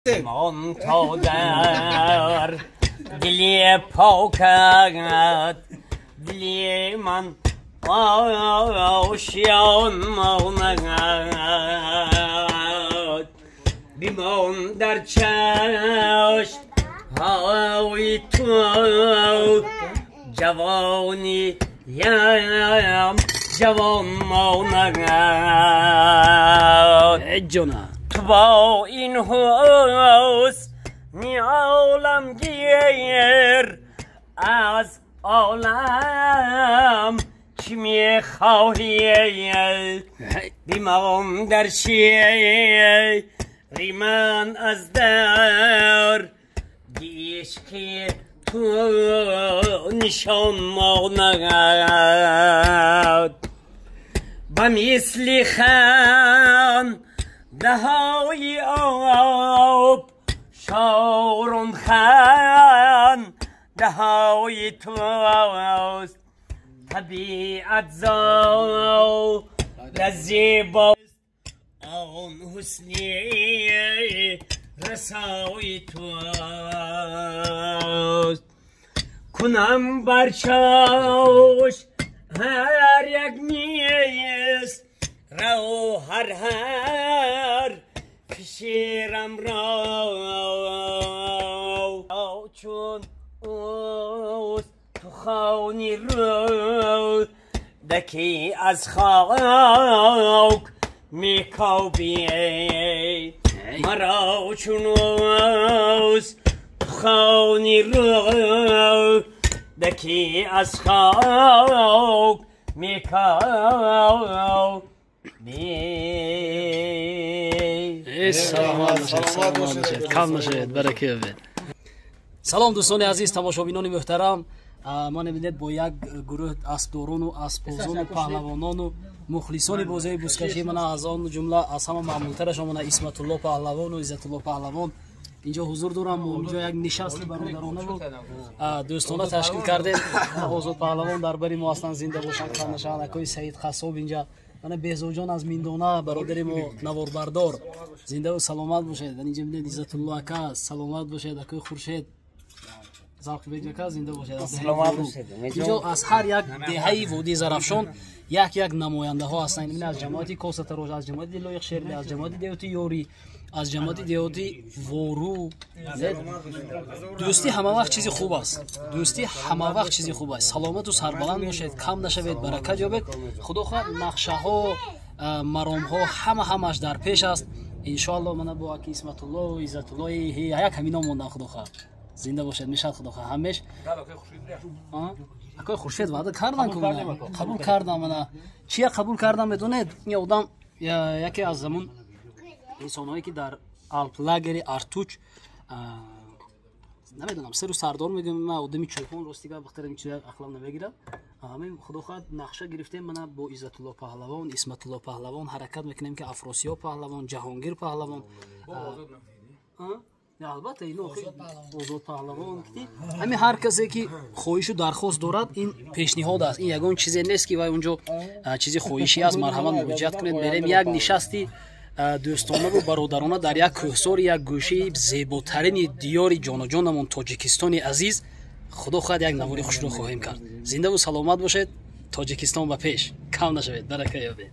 هستیم. من تا در دلی پاکت دلی من آشیان ماند بیمان در چشم های تو جوانی یم جوان ماند جانا تو با این حسن عالمگیر از عالم چی میخواهی بیمان در شیری من از در عشقی تو نشان ماند به مثل خنده های آب شارون خنده های توست طبیعت زاد زیباست آن حسنی رسای توست کنم بر چاوش هر یک نیست رو هر کشیرم را چون اوست تو خانی رو دکی از خاک میکاوی مرا چون اوست تو خانی رو دکی از خاک میکاوی سلام دوستان عزیز تماشابینان محترم ما نمیدید با یک گروه اسبداران و اسبازان و پهلوانان و مخلصان بازی بوسکشی من از آن جمله از همه معمولترش من اسمت الله پهلوان و عزت الله پهلوان اینجا حضور دارم و اینجا یک نشست برادرانه و دوستانه تشکیل کردیم. آزاد پهلوان در بری ما اصلا زنده باشند خانشان اکای سعید خصاب اینجا من بهزوجان از میندونه برادر ما نوار بردار زنده و سلامت باشید. اینجا میدید عزت الله اکا سلامت باشید اکای خورشید زاق بیجاکا زنده باشید سلامت باشید. اینجا از هر یک دهه وادی زرافشان یک نماینده ها هستند. این از جماعت کوستروژ از جماعت لایق شهر از جماعت دیوتی یوری از جماعت دیوتی وورو دوستی همه وقت چیزی خوب است. دوستی همه وقت چیزی خوب است. سلامت و سربلند باشید کم نشوید برکت یابید. خدا خواهد نقشه ها مرام ها همش در پیش است ان شاء الله. من با اسمت الله و عزت الله یک همینا موندن. خدا خواهد زنده باشید میشد. خدا خواهد همیشه اکای خورشید وعده کردن که قبول کردم. من چی قبول کردم میدونید این آدم یکی از زمان انسان‌هایی که در آلپلاگر ارتوچ نمیدونم سر و سردار میگم من آدمی چوپان راستیگه بخاطر این چیزا اخلاق نمیگیرم. همین خدا خواهد نقشه گرفتیم من با عزت الله پهلوان اسمت الله پهلوان حرکت میکنیم که افراسیاب پهلوان جهانگیر پهلوان البته اینو آزاد پهلوان همین هر کسی که خواهش و درخواست دارد این پیشنهاد است. این یگان چیزی نیست که وای اونجا چیزی خواهشی از مرحمت مراجعت کنید. بریم یک نشستی دوستانه و برادرانه در یک کوهسار یک گوشه زیباترین دیار جان و جانمون تاجیکستان عزیز خدا خواهد یک نواری خوش رو خواهیم کرد. زنده و سلامت باشید. تاجیکستان به پیش کم نشوید. برکت یابید.